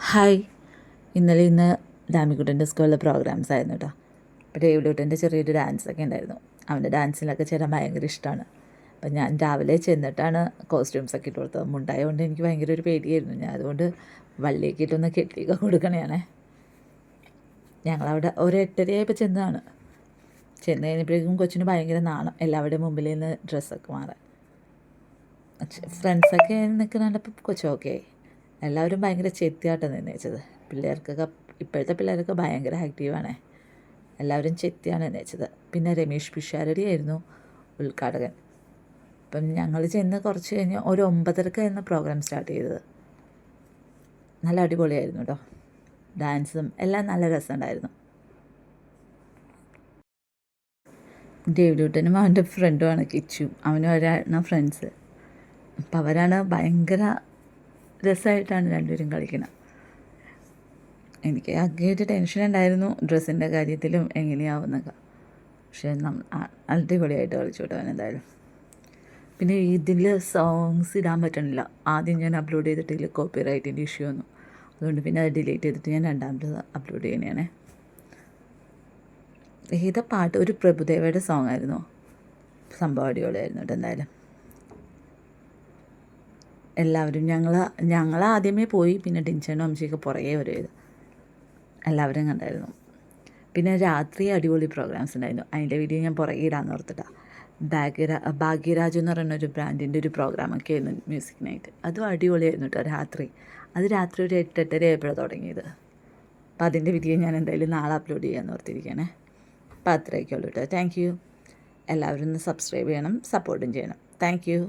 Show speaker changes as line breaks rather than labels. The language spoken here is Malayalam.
ഹായ്. ഇന്ന് ഡാമിക്കുട്ടൻ്റെ സ്കൂളിലെ പ്രോഗ്രാംസ് ആയിരുന്നു കേട്ടോ. അപ്പോൾ ഡേവിഡൂട്ടൻ്റെ ചെറിയൊരു ഡാൻസൊക്കെ ഉണ്ടായിരുന്നു. അവൻ്റെ ഡാൻസിലൊക്കെ ചേരാൻ ഭയങ്കര ഇഷ്ടമാണ്. അപ്പം ഞാൻ രാവിലെ ചെന്നിട്ടാണ് കോസ്റ്റ്യൂംസൊക്കെ ഇട്ട് കൊടുത്തത്. മുണ്ടായതുകൊണ്ട് എനിക്ക് ഭയങ്കര ഒരു പേടിയായിരുന്നു. ഞാൻ അതുകൊണ്ട് വള്ളിയൊക്കെ ഇട്ടൊന്ന് കെട്ടിയൊക്കെ കൊടുക്കണേയാണേ. ഞങ്ങളവിടെ ഒരു 8:30 ചെന്നതാണ്. ചെന്ന് കഴിഞ്ഞപ്പോഴേക്കും കൊച്ചിന് ഭയങ്കര നാണം, എല്ലാവരുടെയും മുമ്പിൽ നിന്ന് ഡ്രസ്സൊക്കെ മാറാൻ. ഫ്രണ്ട്സൊക്കെ നിൽക്കുന്ന കണ്ടപ്പോൾ കൊച്ചു ഓക്കെ ആയി. എല്ലാവരും ഭയങ്കര ചെത്തിയായിട്ടാണ് നിന്നേച്ചത്. പിള്ളേർക്കൊക്കെ ഇപ്പോഴത്തെ പിള്ളേരൊക്കെ ഭയങ്കര ആക്റ്റീവാണേ. എല്ലാവരും ചെത്തിയാണ് നിന്നേച്ചത്. പിന്നെ രമേഷ് പിഷാരടി ആയിരുന്നു ഉദ്ഘാടകൻ. അപ്പം ഞങ്ങൾ ചെന്ന് കുറച്ച് കഴിഞ്ഞ് ഒരു 9:30 പ്രോഗ്രാം സ്റ്റാർട്ട് ചെയ്തത്. നല്ല അടിപൊളിയായിരുന്നു കേട്ടോ. ഡാൻസും എല്ലാം നല്ല രസമുണ്ടായിരുന്നു. ഡേവിഡൂട്ടനും അവൻ്റെ ഫ്രണ്ടുമാണ് കിച്ചു. അവനും ഒരാണ് ഫ്രണ്ട്സ്. അപ്പം അവരാണ് ഭയങ്കര രസമായിട്ടാണ് രണ്ടുപേരും കളിക്കണം. എനിക്ക് അങ്ങേയൊരു ടെൻഷൻ ഉണ്ടായിരുന്നു ഡ്രസ്സിൻ്റെ കാര്യത്തിലും എങ്ങനെയാവുന്നൊക്കെ. പക്ഷേ അടിപൊളിയായിട്ട് കളിച്ചു കേട്ടോ അവൻ എന്തായാലും. പിന്നെ ഇതിൽ സോങ്സ് ഇടാൻ പറ്റണില്ല. ആദ്യം ഞാൻ അപ്ലോഡ് ചെയ്തിട്ടില്ല, കോപ്പിറൈറ്റിൻ്റെ ഇഷ്യൂ വന്നു. അതുകൊണ്ട് പിന്നെ അത് ഡിലീറ്റ് ചെയ്തിട്ട് ഞാൻ രണ്ടാമത് അപ്ലോഡ് ചെയ്യണേ. ഏതാ പാട്ട്? ഒരു പ്രഭുദേവയുടെ സോങ് ആയിരുന്നു. സംഭവം അടിപൊളിയായിരുന്നു കേട്ടോ എന്തായാലും. എല്ലാവരും ഞങ്ങൾ ആദ്യമേ പോയി, പിന്നെ ടിൻചേനും അംശയൊക്കെ പുറകെ വരുന്നത് എല്ലാവരും കണ്ടായിരുന്നു. പിന്നെ രാത്രി അടിപൊളി പ്രോഗ്രാംസ് ഉണ്ടായിരുന്നു. അതിൻ്റെ വീഡിയോ ഞാൻ പുറകെ ഇടാന്ന് ഓർത്തിട്ടാണ്. ഭാഗ്യരാജ് എന്ന് പറയുന്ന ഒരു ബ്രാൻഡിൻ്റെ ഒരു പ്രോഗ്രാമൊക്കെ ആയിരുന്നു മ്യൂസിക് നൈറ്റ്. അതും അടിപൊളിയായിരുന്നു കേട്ടോ. അത് രാത്രി ഒരു 8:30 ആയപ്പോഴാണ് തുടങ്ങിയത്. അപ്പോൾ അതിൻ്റെ വീഡിയോ ഞാൻ എന്തായാലും നാളെ അപ്ലോഡ് ചെയ്യാമെന്ന് ഓർത്തിരിക്കുകയാണേ. അപ്പോൾ അത്രയൊക്കെ ഉള്ളൂ കേട്ടോ. Thank you. എല്ലാവരും ഒന്ന് സബ്സ്ക്രൈബ് ചെയ്യണം, സപ്പോർട്ടും ചെയ്യണം. Thank you.